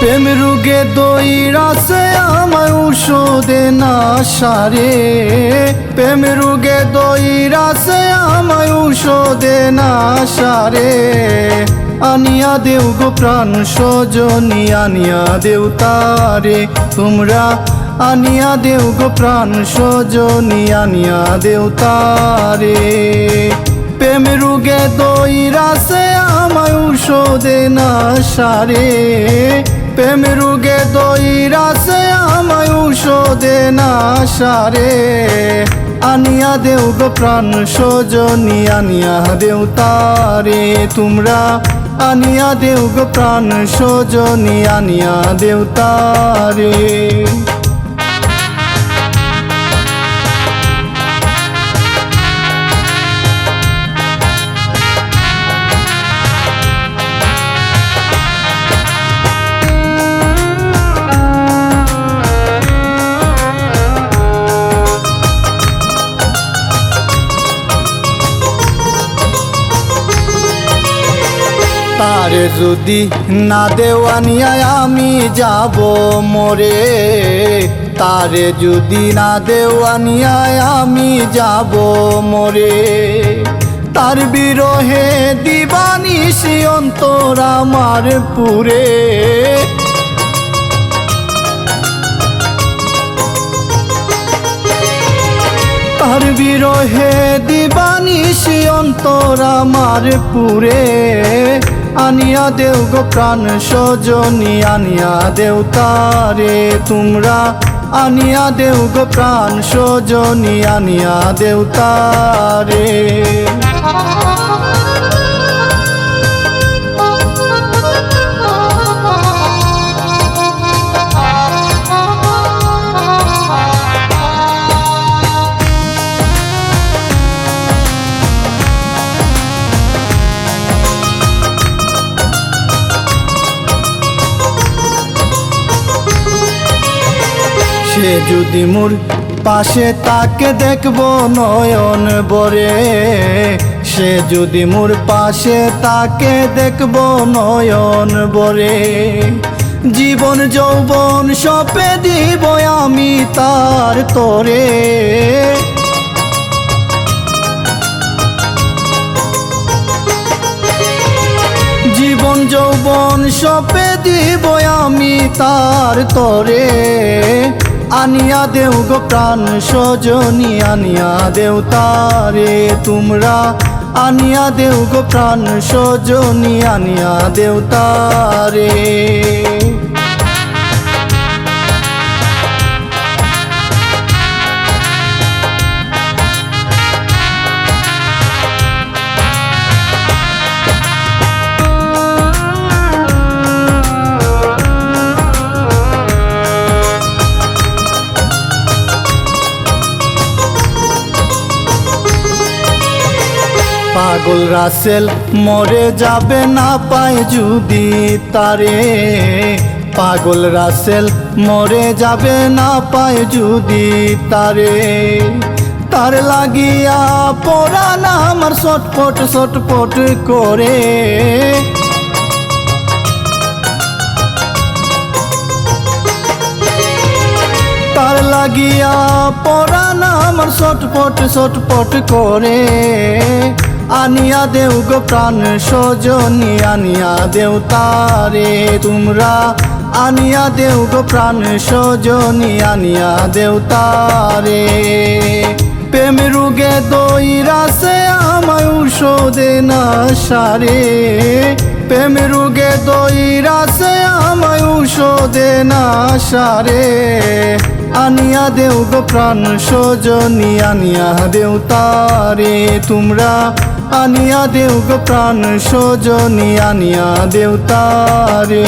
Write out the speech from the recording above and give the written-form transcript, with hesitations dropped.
প্রেম রোগে দইরাছে আমায় ঔষধে না সারে। প্রেম রোগে দইরাছে আমায় ঔষধে না সারে। আনিয়া দেও গো প্রাণ সজনী আনিয়া দেও তারে তোমরা। আনিয়া দেও গো প্রাণ সজনী আনিয়া দেও তারে। প্রেম রোগে দইরাছে আমায় ঔষধে না সারে। প্রেম রোগে দইরাছে আমায় ঔষধে না সারে। আনিয়া দেও গো প্রাণ সজনী আনিয়া দেও তারে তোমরা। আনিয়া দেও গো প্রাণ সজনী আনিয়া দেও তারে। তারে যদি না দেও আনিয়া আমি যাব মরে। তারে যদি না দেও আনিয়া আমি যাব মরে। তার বিরহে দিবানিশি অন্তর আমার পুরে। তার বিরহে দিবানিশি অন্তর আমার পুরে। আনিয়া দেও গো প্রাণ সজনী আনিয়া দেও তারে তোমরা। আনিয়া দেও গো প্রাণ সজনী আনিয়া দেও তারে। সে যদি মোর পাশে তাকে দেখব নয়ন বরে। সে যদি মোর পাশে তাকে দেখব নয়ন বরে। জীবন যৌবন সপে দিব আমি তার তরে। জীবন যৌবন সপে দিব আমি তার তরে। আনিয়া দেও গো প্রাণ সজনী আনিয়া দেও তারে তোমরা। আনিয়া দেও গো প্রাণ সজনী আনিয়া দেও তারে। পাগল রাসেল মরে যাবে না পায় যদি তারে। পাগল রাসেল মরে যাবে না পায় যদি তারে। তার লাগিয়া পরাণ আমার ছটফট ছটফট করে। তার লাগিয়া পরাণ আমার ছটফট ছটফট করে। আনিয়া দেও গো প্রাণ সজনী আনিয়া দেও তারে তোমরা। আনিয়া দেও গো প্রাণ সজনী আনিয়া দেও তারে। প্রেম রোগে দইরাছে আমায় ঔষধে না সারে। প্রেম রোগে দইরাছে আমায় ঔষধে না সারে। আনিয়া দেও গো প্রাণ সজনী আনিয়া দেও তারে তোমরা। আনিয়া দেও গো প্রাণ সজনী আনিয়া দেও তারে।